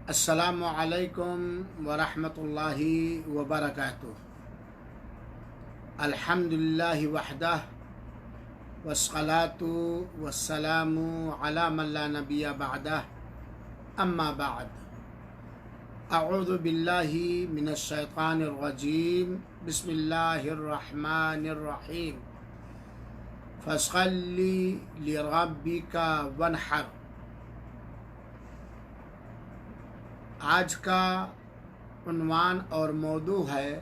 السلام علیکم ورحمۃ اللہ وبرکاتہ۔ الحمد للہ وحدہ والصلاة والسلام علی من لا نبی بعدہ، اما بعد۔ اعوذ باللہ من الشیطان الرجیم، بسم اللہ الرحمن الرحیم۔ فصل لربک وانحر۔ آج کا عنوان اور موضوع ہے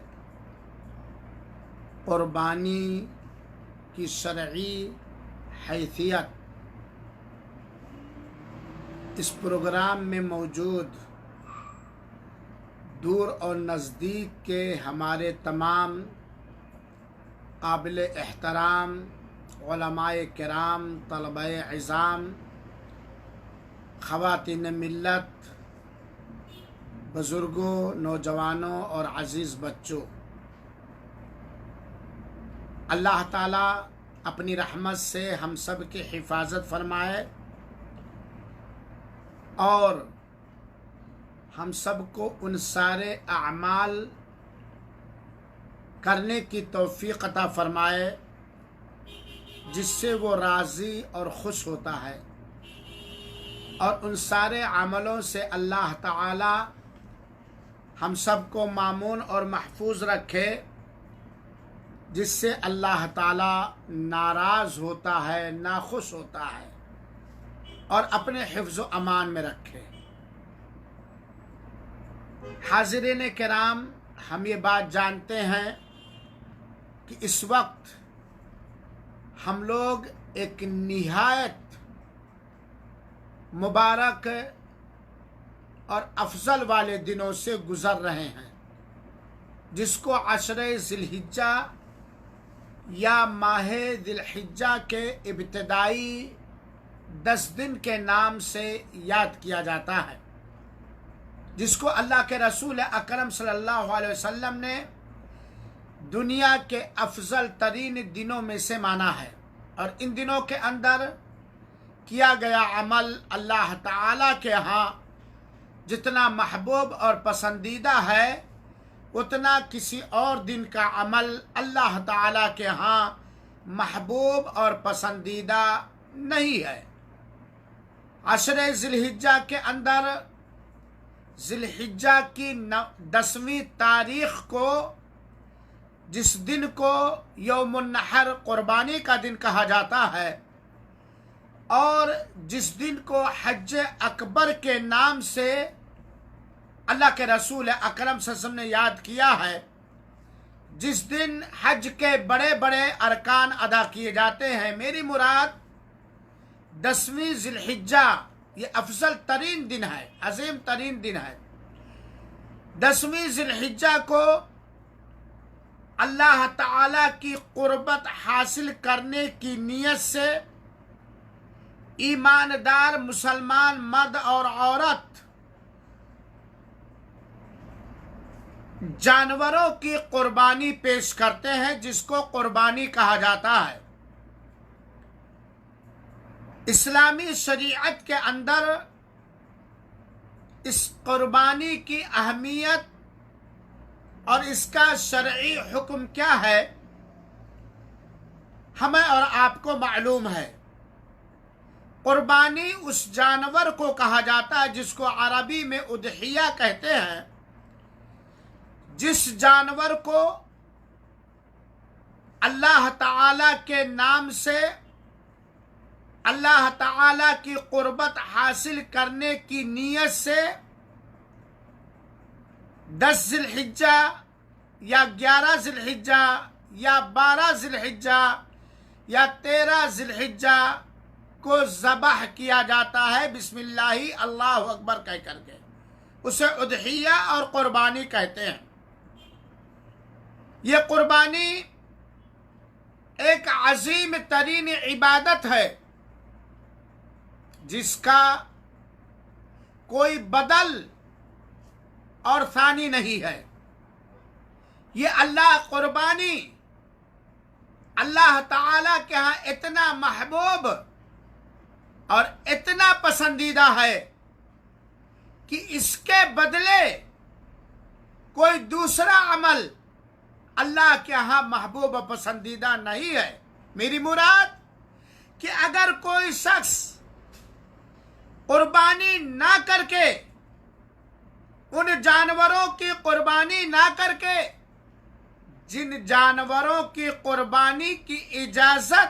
قربانی کی شرعی حیثیت۔ اس پروگرام میں موجود دور اور نزدیک کے ہمارے تمام قابل احترام علماء کرام، طلباء عظام، خواتین ملت، بزرگوں، نوجوانوں اور عزیز بچوں، اللہ تعالیٰ اپنی رحمت سے ہم سب کی حفاظت فرمائے اور ہم سب کو ان سارے اعمال کرنے کی توفیق عطا فرمائے جس سے وہ راضی اور خوش ہوتا ہے، اور ان سارے عملوں سے اللہ تعالیٰ ہم سب کو مامون اور محفوظ رکھے جس سے اللہ تعالیٰ ناراض ہوتا ہے، ناخوش ہوتا ہے، اور اپنے حفظ و امان میں رکھے۔ حاضرین کرام، ہم یہ بات جانتے ہیں کہ اس وقت ہم لوگ ایک نہایت مبارک اور افضل والے دنوں سے گزر رہے ہیں، جس کو عشرہ ذی الحجہ یا ماہ ذی الحجہ کے ابتدائی 10 دن کے نام سے یاد کیا جاتا ہے، جس کو اللہ کے رسول اکرم صلی اللہ علیہ وسلم نے دنیا کے افضل ترین دنوں میں سے مانا ہے، اور ان دنوں کے اندر کیا گیا عمل اللہ تعالیٰ کے ہاں جتنا محبوب اور پسندیدہ ہے، اتنا کسی اور دن کا عمل اللہ تعالیٰ کے ہاں محبوب اور پسندیدہ نہیں ہے۔ عشرہ ذی الحجہ کے اندر ذی الحجہ کی 10ویں تاریخ کو، جس دن کو یوم النحر قربانی کا دن کہا جاتا ہے، اور جس دن کو حج اکبر کے نام سے اللہ کے رسول اکرم صلی اللہ علیہ وسلم نے یاد کیا ہے، جس دن حج کے بڑے بڑے ارکان ادا کیے جاتے ہیں، میری مراد 10ویں ذی الحجہ، یہ افضل ترین دن ہے، عظیم ترین دن ہے۔ 10ویں ذی الحجہ کو اللہ تعالی کی قربت حاصل کرنے کی نیت سے ایماندار مسلمان مرد اور عورت جانوروں کی قربانی پیش کرتے ہیں، جس کو قربانی کہا جاتا ہے۔ اسلامی شریعت کے اندر اس قربانی کی اہمیت اور اس کا شرعی حکم کیا ہے، ہمیں اور آپ کو معلوم ہے۔ قربانی اس جانور کو کہا جاتا ہے جس کو عربی میں اضحیہ کہتے ہیں، جس جانور کو اللہ تعالی کے نام سے اللہ تعالی کی قربت حاصل کرنے کی نیت سے 10 ذی الحجہ یا 11 ذی الحجہ یا 12 ذی الحجہ یا 13 ذی الحجہ کو ذبح کیا جاتا ہے بسم اللہ اللہ اکبر کہہ کر کے، اسے اضحیہ اور قربانی کہتے ہیں۔ یہ قربانی ایک عظیم ترین عبادت ہے جس کا کوئی بدل اور ثانی نہیں ہے۔ یہ قربانی اللہ تعالی کے ہاں اتنا محبوب اور اتنا پسندیدہ ہے کہ اس کے بدلے کوئی دوسرا عمل اللہ کے ہاں محبوب و پسندیدہ نہیں ہے۔ میری مراد کہ اگر کوئی شخص قربانی نہ کر کے، ان جانوروں کی قربانی نہ کر کے جن جانوروں کی قربانی کی اجازت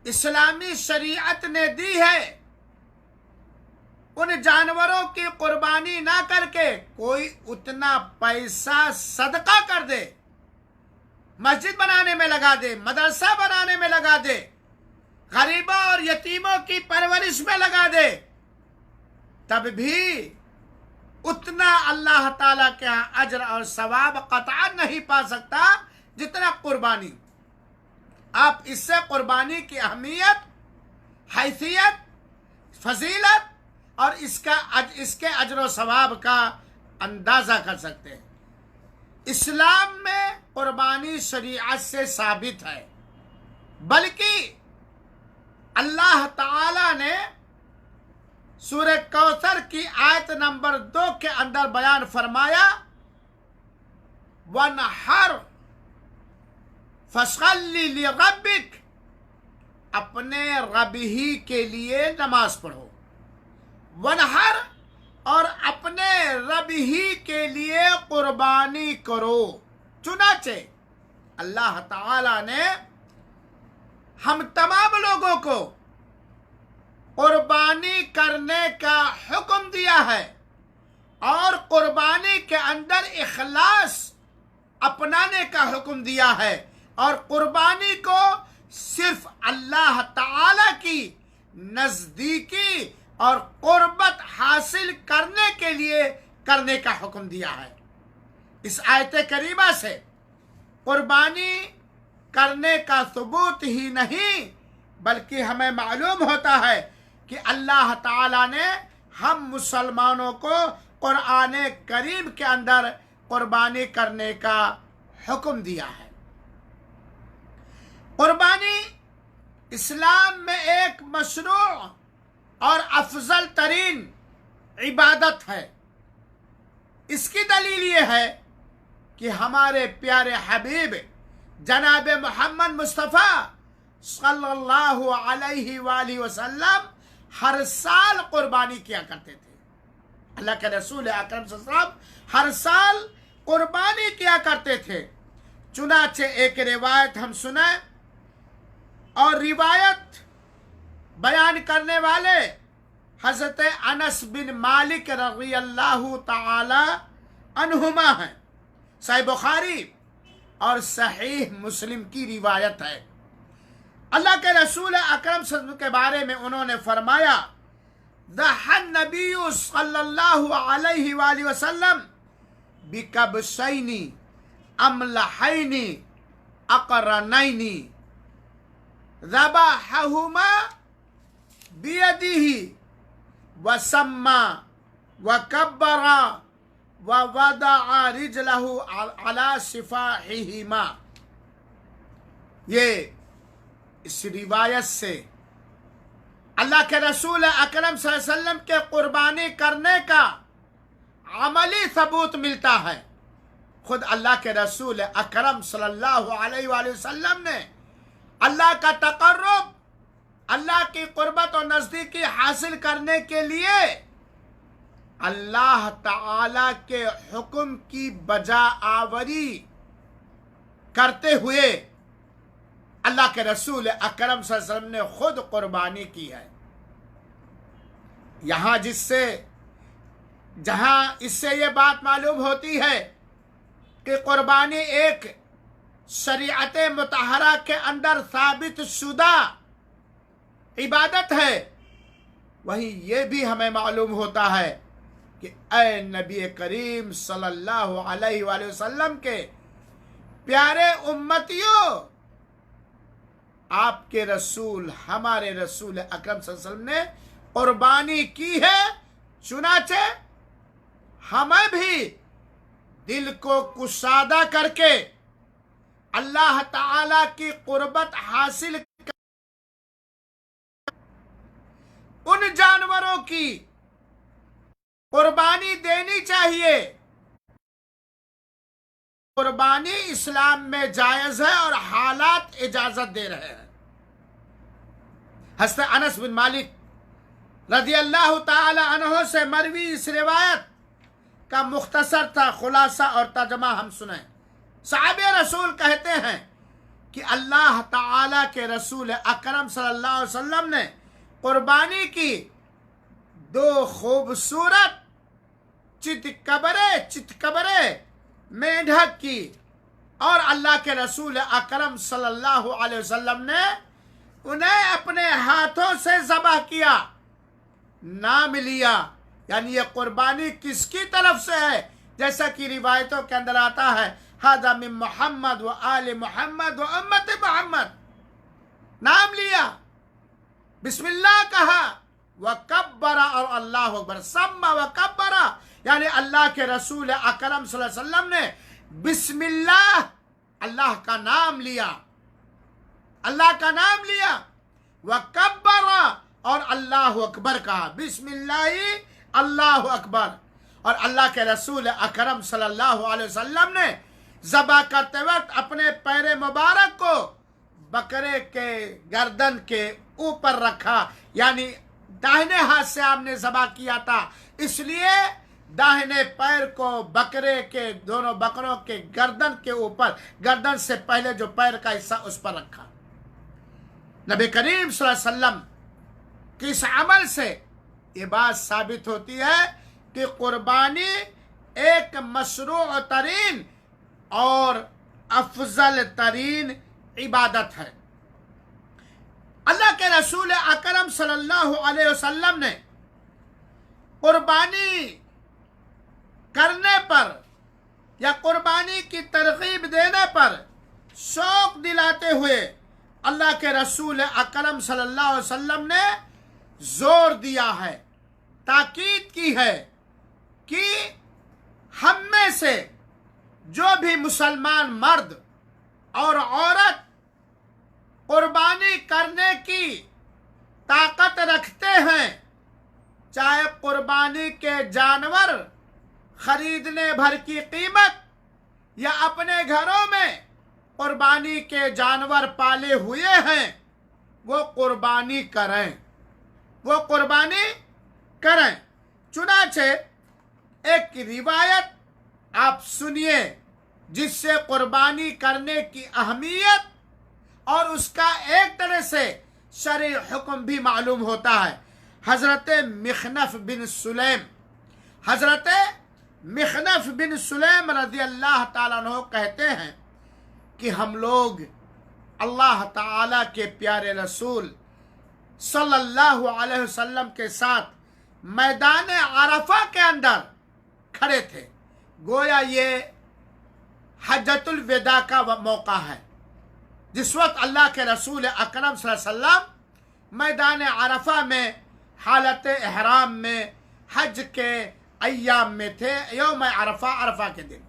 اسلامی شریعت نے دی ہے، ان جانوروں کی قربانی نہ کر کے کوئی اتنا پیسہ صدقہ کر دے، مسجد بنانے میں لگا دے، مدرسہ بنانے میں لگا دے، غریبوں اور یتیموں کی پرورش میں لگا دے، تب بھی اتنا اللہ تعالیٰ کے ہاں اجر اور ثواب قطعا نہیں پا سکتا جتنا قربانی۔ آپ اس سے قربانی کی اہمیت، حیثیت، فضیلت اور اس کے اجر و ثواب کا اندازہ کر سکتے ہیں۔ اسلام میں قربانی شریعت سے ثابت ہے، بلکہ اللہ تعالی نے سورہ کوثر کی آیت نمبر 2 کے اندر بیان فرمایا، وَانْحَرْ فَصَلِّ لِرَبِّكَ، اپنے رب ہی کے لیے نماز پڑھو، وَانْحَرْ، اور اپنے رب ہی کے لیے قربانی کرو۔ چنانچہ اللہ تعالی نے ہم تمام لوگوں کو قربانی کرنے کا حکم دیا ہے، اور قربانی کے اندر اخلاص اپنانے کا حکم دیا ہے، اور قربانی کو صرف اللہ تعالی کی نزدیکی اور قربت حاصل کرنے کے لیے کرنے کا حکم دیا ہے۔ اس آیت کریمہ سے قربانی کرنے کا ثبوت ہی نہیں، بلکہ ہمیں معلوم ہوتا ہے کہ اللہ تعالیٰ نے ہم مسلمانوں کو قرآن کریم کے اندر قربانی کرنے کا حکم دیا ہے۔ قربانی اسلام میں ایک مشروع اور افضل ترین عبادت ہے۔ اس کی دلیل یہ ہے کہ ہمارے پیارے حبیب جناب محمد مصطفیٰ صلی اللہ علیہ وآلہ وسلم ہر سال قربانی کیا کرتے تھے۔ اللہ کے رسول اکرم صلی اللہ علیہ وسلم ہر سال قربانی کیا کرتے تھے۔ چنانچہ ایک روایت ہم سنیں، اور روایت بیان کرنے والے حضرت انس بن مالک رضی اللہ تعالی عنہما ہیں۔ صحیح بخاری اور صحیح مسلم کی روایت ہے۔ اللہ کے رسول اکرم صلی اللہ علیہ وسلم کے بارے میں انہوں نے فرمایا، ضحى النبی صلی اللہ علیہ وآلہ وسلم بکبشین املحین اقرنین ذبحہما بیدہ وسمى وکبر ووضع رجلہ علی صفاحہما۔ یہ اس روایت سے اللہ کے رسول اکرم صلی اللہ علیہ وسلم کے قربانی کرنے کا عملی ثبوت ملتا ہے۔ خود اللہ کے رسول اکرم صلی اللہ علیہ وآلہ وسلم نے اللہ کا تقرب، اللہ کی قربت اور نزدیکی حاصل کرنے کے لیے اللہ تعالی کے حکم کی بجا آوری کرتے ہوئے اللہ کے رسول اکرم صلی اللہ علیہ وسلم نے خود قربانی کی ہے۔ جہاں اس سے یہ بات معلوم ہوتی ہے کہ قربانی ایک شریعت مطہرہ کے اندر ثابت شدہ عبادت ہے، وہیں یہ بھی ہمیں معلوم ہوتا ہے کہ اے نبی کریم صلی اللہ علیہ وآلہ وسلم کے پیارے امتیوں، آپ کے رسول، ہمارے رسول اکرم صلی اللہ علیہ وسلم نے قربانی کی ہے، چنانچہ ہمیں بھی دل کو کشادہ کر کے اللہ تعالی کی قربت حاصل کر ان جانوروں کی قربانی دینی چاہیے. قربانی اسلام میں جائز ہے اور حالات اجازت دے رہے ہیں. حضرت انس بن مالک رضی اللہ تعالی عنہ سے مروی اس روایت کا مختصر تھا خلاصہ اور ترجمہ ہم سنیں. صحابہ رسول کہتے ہیں کہ اللہ تعالی کے رسول اکرم صلی اللہ علیہ وسلم نے قربانی کی 2 خوبصورت چتکبرے مینڈھک کی، اور اللہ کے رسول اکرم صلی اللہ علیہ وسلم نے انہیں اپنے ہاتھوں سے ذبح کیا، نام لیا. یعنی یہ قربانی کس کی طرف سے ہے؟ جیسا کہ روایتوں کے اندر آتا ہے ھذا من محمد و آل محمد و امت محمد، نام لیا، بسم اللہ کہا، وکبر اور اللہ اکبر، سما وکبر، یعنی اللہ کے رسول اکرم صلی اللہ علیہ وسلم نے بسم اللہ، اللہ کا نام لیا، اللہ کا نام لیا، وکبر اور اللہ اکبر کہا، بسم اللہ اللہ اکبر. اور اللہ کے رسول اکرم صلی اللہ علیہ وسلم نے ذبح کرتے وقت اپنے پیر مبارک کو بکرے کے گردن کے اوپر رکھا، یعنی داہنے ہاتھ سے آپ نے ذبح کیا تھا، اس لیے داہنے پیر کو بکرے کے دونوں بکروں کے گردن کے اوپر، گردن سے پہلے جو پیر کا حصہ اس پر رکھا. نبی کریم صلی اللہ علیہ وسلم کے اس عمل سے یہ بات ثابت ہوتی ہے کہ قربانی ایک مشروع ترین اور افضل ترین عبادت ہے. اللہ کے رسول اکرم صلی اللہ علیہ وسلم نے قربانی کرنے پر یا قربانی کی ترغیب دینے پر شوق دلاتے ہوئے اللہ کے رسول اکرم صلی اللہ علیہ وسلم نے زور دیا ہے، تاکید کی ہے کہ ہم میں سے جو بھی مسلمان مرد اور عورت قربانی کرنے کی طاقت رکھتے ہیں، چاہے قربانی کے جانور خریدنے بھر کی قیمت یا اپنے گھروں میں قربانی کے جانور پالے ہوئے ہیں، وہ قربانی کریں، وہ قربانی کریں. چنانچہ ایک روایت آپ سنیے جس سے قربانی کرنے کی اہمیت اور اس کا ایک طرح سے شرعی حکم بھی معلوم ہوتا ہے. حضرت مخنف بن سلیم رضی اللہ تعالیٰ عنہ کہتے ہیں کہ ہم لوگ اللہ تعالیٰ کے پیارے رسول صلی اللہ علیہ وسلم کے ساتھ میدان عرفہ کے اندر کھڑے تھے. گویا یہ حجۃ الوداع کا موقع ہے، جس وقت اللہ کے رسول اکرم صلی اللہ علیہ وسلم میدان عرفہ میں حالت احرام میں حج کے ایام میں تھے. یوم عرفہ کے دن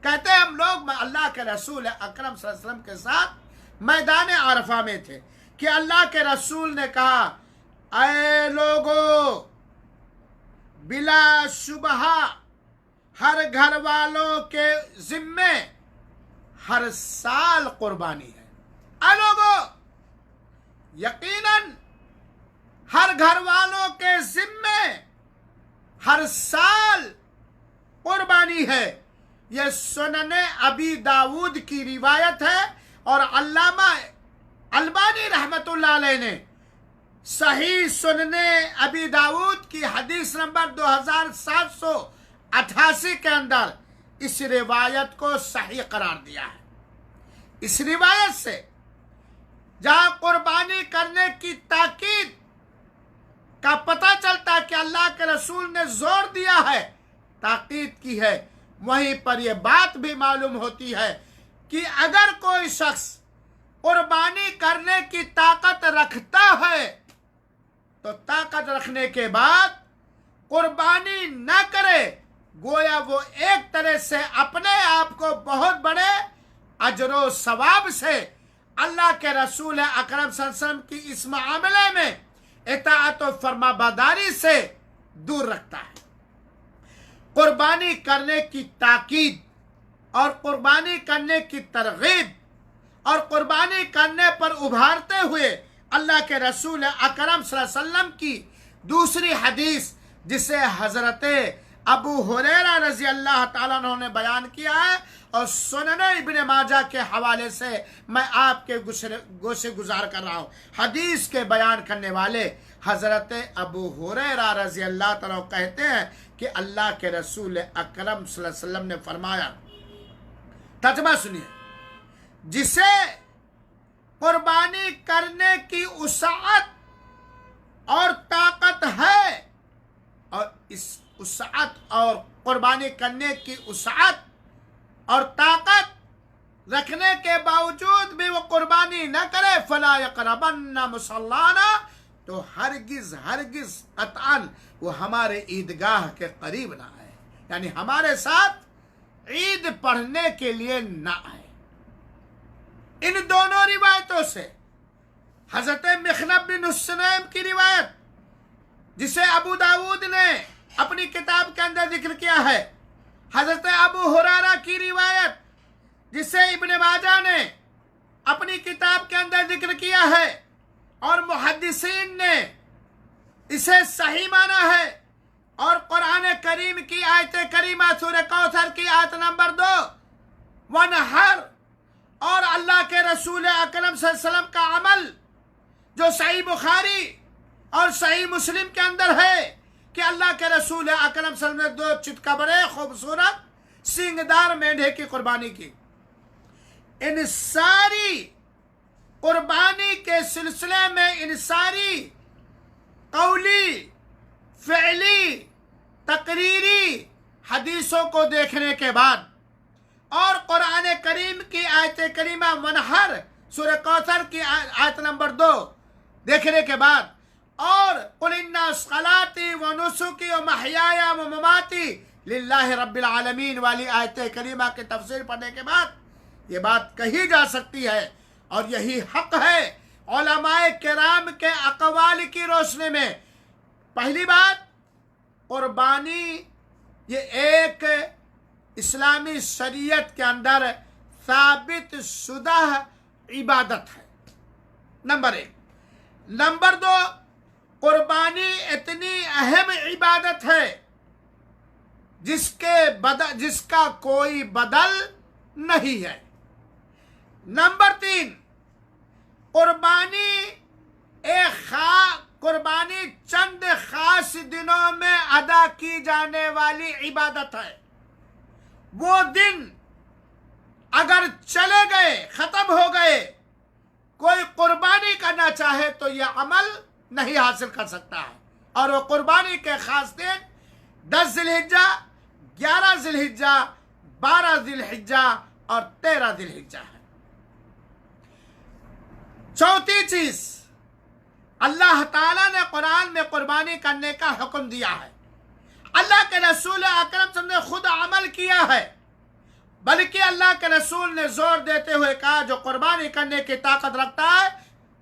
کہتے ہیں ہم لوگ اللہ کے رسول اکرم صلی اللہ علیہ وسلم کے ساتھ میدان عرفہ میں تھے کہ اللہ کے رسول نے کہا، اے لوگو، بلا شبہ ہر گھر والوں کے ذمے ہر سال قربانی ہے. اے لوگو، یقیناً ہر گھر والوں کے ذمے ہر سال قربانی ہے. یہ سنن ابی داود کی روایت ہے اور علامہ البانی رحمت اللہ علیہ نے صحیح سنن ابی داود کی حدیث نمبر 2788 کے اندر اس روایت کو صحیح قرار دیا ہے. اس روایت سے جہاں قربانی کرنے کی تاکید کا پتہ چلتا ہے کہ اللہ کے رسول نے زور دیا ہے، تاکید کی ہے، وہیں پر یہ بات بھی معلوم ہوتی ہے کہ اگر کوئی شخص قربانی کرنے کی طاقت رکھتا ہے تو طاقت رکھنے کے بعد قربانی نہ کرے، گویا وہ ایک طرح سے اپنے آپ کو بہت بڑے اجر و ثواب سے اللہ کے رسول اکرم صلی اللہ علیہ وسلم کی اس معاملے میں اطاعت و فرما برداری سے دور رکھتا ہے. قربانی کرنے کی تاکید اور قربانی کرنے کی ترغیب اور قربانی کرنے پر ابھارتے ہوئے اللہ کے رسول اکرم صلی اللہ علیہ وسلم کی دوسری حدیث جسے حضرت ابو ہریرہ رضی اللہ تعالیٰ عنہ نے بیان کیا ہے اور سنن ابن ماجہ کے حوالے سے میں آپ کے گوشے گزار کر رہا ہوں۔ حدیث کے بیان کرنے والے حضرت ابو ہریرہ رضی اللہ تعالیٰ کہتے ہیں کہ اللہ کے رسول اکرم صلی اللہ علیہ وسلم نے فرمایا، ترجمہ سنیے، جسے قربانی کرنے کی وسعت اور طاقت ہے اور اس وسعت اور قربانی کرنے کی وسعت اور طاقت رکھنے کے باوجود بھی وہ قربانی نہ کرے فلا یقربن مصلانا، تو ہرگز قطعاً وہ ہمارے عیدگاہ کے قریب نہ آئے، یعنی ہمارے ساتھ عید پڑھنے کے لیے نہ آئے۔ ان دونوں روایتوں سے حضرت مخنب بن سلیم کی روایت جسے ابو داود نے اپنی کتاب کے اندر ذکر کیا ہے، حضرت ابو ہریرہ کی روایت جسے ابن ماجہ نے اپنی کتاب کے اندر ذکر کیا ہے اور محدثین نے اسے صحیح مانا ہے، اور قرآن کریم کی آیت کریمہ سورہ کوثر کی آیت نمبر 2 وَنَحَرْ، اور اللہ کے رسول اکرم صلی اللہ علیہ وسلم کا عمل جو صحیح بخاری اور صحیح مسلم کے اندر ہے کہ اللہ کے رسول اکرم صلی اللہ علیہ وسلم نے 2 چتکبرے خوبصورت سینگدار مینڈھے کی قربانی کی۔ ان ساری قربانی کے سلسلے میں ان ساری قولی، فعلی، تقریری حدیثوں کو دیکھنے کے بعد اور قرآن کریم کی آیت کریمہ منحر سورہ کوثر کی آیت نمبر 2 دیکھنے کے بعد اور قل ان صلاتي ونسكي ومحياي ومماتي للہ رب العالمین والی آیت کریمہ کی تفسیر پڑھنے کے بعد یہ بات کہی جا سکتی ہے اور یہی حق ہے علماء کرام کے اقوال کی روشنی میں۔ پہلی بات، قربانی یہ ایک اسلامی شریعت کے اندر ثابت شدہ عبادت ہے، نمبر 1۔ نمبر 2، قربانی اتنی اہم عبادت ہے جس کا کوئی بدل نہیں ہے۔ نمبر 3، قربانی چند خاص دنوں میں ادا کی جانے والی عبادت ہے۔ وہ دن اگر چلے گئے، ختم ہو گئے، کوئی قربانی کرنا چاہے تو یہ عمل نہیں حاصل کر سکتا ہے، اور وہ قربانی کے خاص دن 10 ذی الحجہ، 11 ذی الحجہ، 12 ذی الحجہ اور 13 ذی الحجہ ہے۔ چوتھی چیز، اللہ تعالیٰ نے قرآن میں قربانی کرنے کا حکم دیا ہے۔ اللہ کے رسول اکرم صلی اللہ علیہ وسلم نے خود عمل کیا ہے، بلکہ اللہ کے رسول نے زور دیتے ہوئے کہا جو قربانی کرنے کی طاقت رکھتا ہے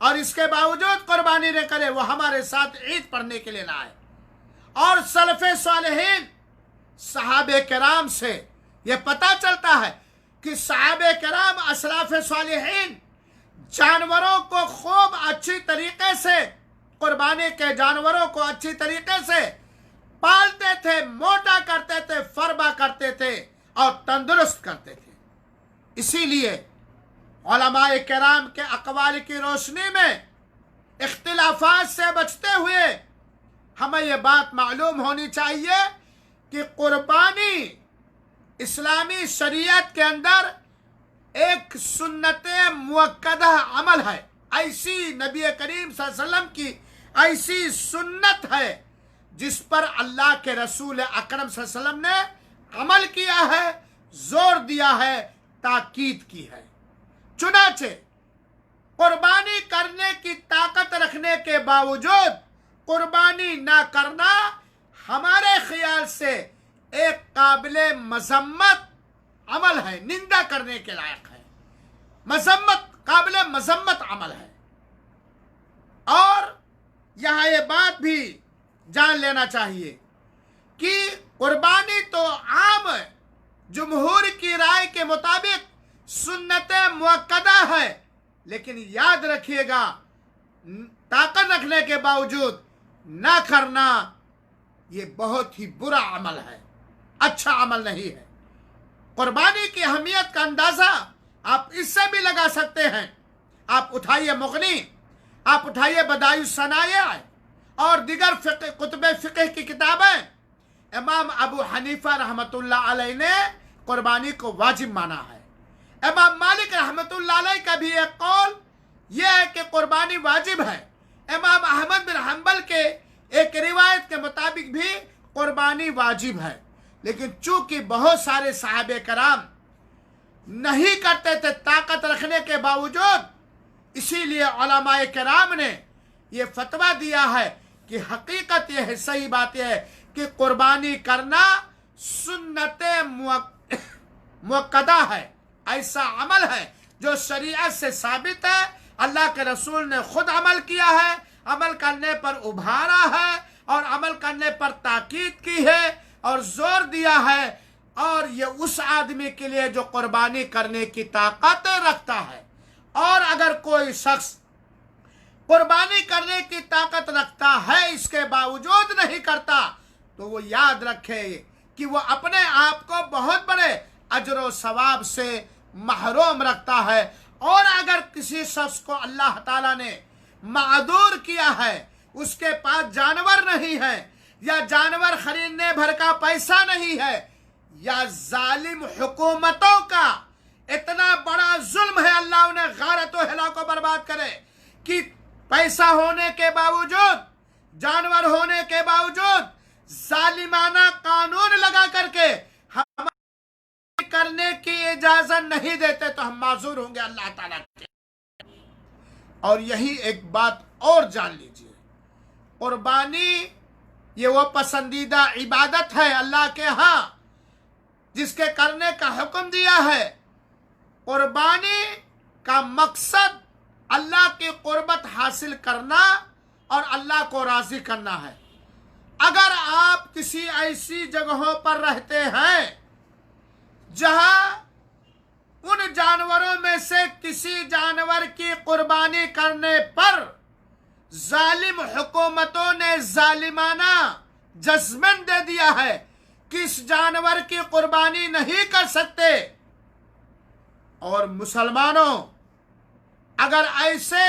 اور اس کے باوجود قربانی نہ کرے وہ ہمارے ساتھ عید پڑھنے کے لیے نہ آئے۔ اور سلف صالحین صحابہ کرام سے یہ پتہ چلتا ہے کہ صحابہ کرام اسلاف صالحین جانوروں کو خوب اچھی طریقے سے، قربانی کے جانوروں کو اچھی طریقے سے پالتے تھے، موٹا کرتے تھے، فربا کرتے تھے اور تندرست کرتے تھے۔ اسی لیے علماء کرام کے اقوال کی روشنی میں اختلافات سے بچتے ہوئے ہمیں یہ بات معلوم ہونی چاہیے کہ قربانی اسلامی شریعت کے اندر ایک سنت مؤکدہ عمل ہے، ایسی نبی کریم صلی اللہ علیہ وسلم کی ایسی سنت ہے جس پر اللہ کے رسول اکرم صلی اللہ علیہ وسلم نے عمل کیا ہے، زور دیا ہے، تاکید کی ہے۔ چنانچہ قربانی کرنے کی طاقت رکھنے کے باوجود قربانی نہ کرنا ہمارے خیال سے ایک قابل مذمت عمل ہے، نندا کرنے کے لائق ہے، قابل مذمت عمل ہے۔ اور یہاں یہ بات بھی جان لینا چاہیے کہ قربانی تو جمہور کی رائے کے مطابق سنت مؤکدہ ہے، لیکن یاد رکھیے گا طاقت رکھنے کے باوجود نہ کرنا یہ بہت ہی برا عمل ہے، اچھا عمل نہیں ہے۔ قربانی کی اہمیت کا اندازہ آپ اس سے بھی لگا سکتے ہیں۔ آپ اٹھائیے مغنی، آپ اٹھائیے بدائع الصنائع اور دیگر کتب فقہ کی کتابیں، امام ابو حنیفہ رحمۃ اللہ علیہ نے قربانی کو واجب مانا ہے۔ امام مالک رحمۃ اللہ علیہ کا بھی ایک قول یہ ہے کہ قربانی واجب ہے۔ امام احمد بن حنبل کے ایک روایت کے مطابق بھی قربانی واجب ہے، لیکن چونکہ بہت سارے صحابہ کرام نہیں کرتے تھے طاقت رکھنے کے باوجود، اسی لیے علماء کرام نے یہ فتویٰ دیا ہے کہ حقیقت یہ ہے، صحیح بات یہ ہے کہ قربانی کرنا سنت مؤکدہ ہے، ایسا عمل ہے جو شریعت سے ثابت ہے، اللہ کے رسول نے خود عمل کیا ہے، عمل کرنے پر ابھارا ہے اور عمل کرنے پر تاکید کی ہے اور زور دیا ہے، اور یہ اس آدمی کے لیے جو قربانی کرنے کی طاقت رکھتا ہے۔ اور اگر کوئی شخص قربانی کرنے کی طاقت رکھتا ہے اس کے باوجود نہیں کرتا تو وہ یاد رکھے کہ وہ اپنے آپ کو بہت بڑے اجر و ثواب سے محروم رکھتا ہے۔ اور اگر کسی شخص کو اللہ تعالیٰ نے معذور کیا ہے، اس کے پاس جانور نہیں ہے، یا جانور خریدنے بھر کا پیسہ نہیں ہے، یا ظالم حکومتوں کا اتنا بڑا ظلم ہے، اللہ انہیں غارت و ہلاک کو برباد کرے کہ پیسہ ہونے کے باوجود، جانور ہونے کے باوجود ظالمانہ قانون لگا کر کے ہم کرنے کی اجازت نہیں دیتے، تو ہم معذور ہوں گے اللہ تعالیٰ کے۔ اور یہی ایک بات اور جان لیجئے، قربانی یہ وہ پسندیدہ عبادت ہے اللہ کے ہاں جس کے کرنے کا حکم دیا ہے۔ قربانی کا مقصد اللہ کی قربت حاصل کرنا اور اللہ کو راضی کرنا ہے۔ اگر آپ کسی ایسی جگہوں پر رہتے ہیں جہاں ان جانوروں میں سے کسی جانور کی قربانی کرنے پر ظالم حکومتوں نے ظالمانہ ججمنٹ دے دیا ہے کہ اس جانور کی قربانی نہیں کر سکتے، اور مسلمانوں اگر ایسے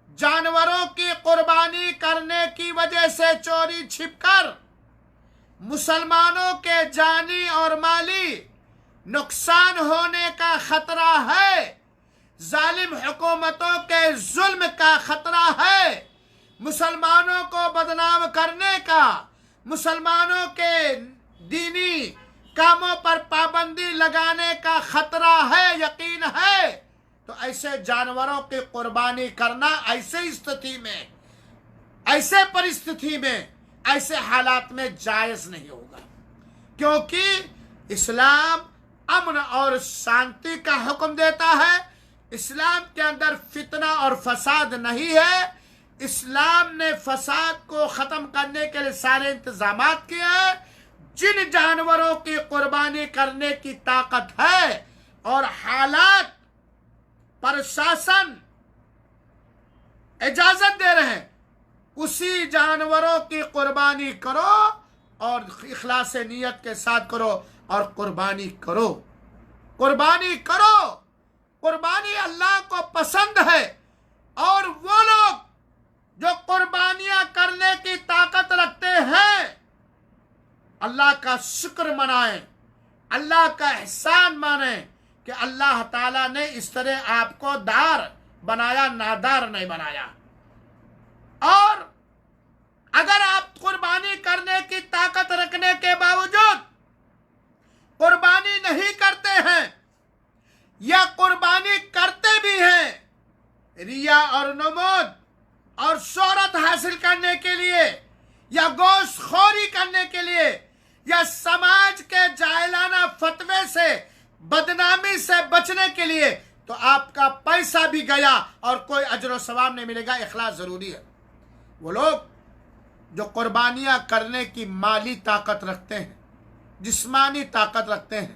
جانوروں کی قربانی کرنے کی وجہ سے چوری چھپ کر مسلمانوں کے جانی اور مالی نقصان ہونے کا خطرہ ہے، ظالم حکومتوں کے ظلم کا خطرہ ہے، مسلمانوں کو بدنام کرنے کا، مسلمانوں کے دینی کاموں پر پابندی لگانے کا خطرہ ہے، یقین ہے، تو ایسے جانوروں کی قربانی کرنا ایسے استھتی میں، ایسے پرستھتی میں، ایسے حالات میں جائز نہیں ہوگا، کیونکہ اسلام امن اور شانتی کا حکم دیتا ہے۔ اسلام کے اندر فتنہ اور فساد نہیں ہے۔ اسلام نے فساد کو ختم کرنے کے لیے سارے انتظامات کیے ہیں۔ جن جانوروں کی قربانی کرنے کی طاقت ہے اور حالات پرشاسن اجازت دے رہے ہیں، اسی جانوروں کی قربانی کرو اور اخلاص نیت کے ساتھ کرو اور قربانی کرو، قربانی کرو۔ قربانی اللہ کو پسند ہے، اور وہ لوگ جو قربانیاں کرنے کی طاقت رکھتے ہیں اللہ کا شکر منائیں، اللہ کا احسان مانیں کہ اللہ تعالیٰ نے اس طرح آپ کو دار بنایا، نادار نہیں بنایا۔ اور اگر آپ قربانی کرنے کی طاقت رکھنے کے باوجود قربانی نہیں کرتے ہیں، یا قربانی کرتے بھی ہیں ریا اور نمود اور شہرت حاصل کرنے کے لیے، یا گوشت خوری کرنے کے لیے، یا سماج کے جاہلانہ فتوے سے، بدنامی سے بچنے کے لیے، تو آپ کا پیسہ بھی گیا اور کوئی اجر و ثواب نہیں ملے گا۔ اخلاص ضروری ہے۔ وہ لوگ جو قربانیاں کرنے کی مالی طاقت رکھتے ہیں، جسمانی طاقت رکھتے ہیں،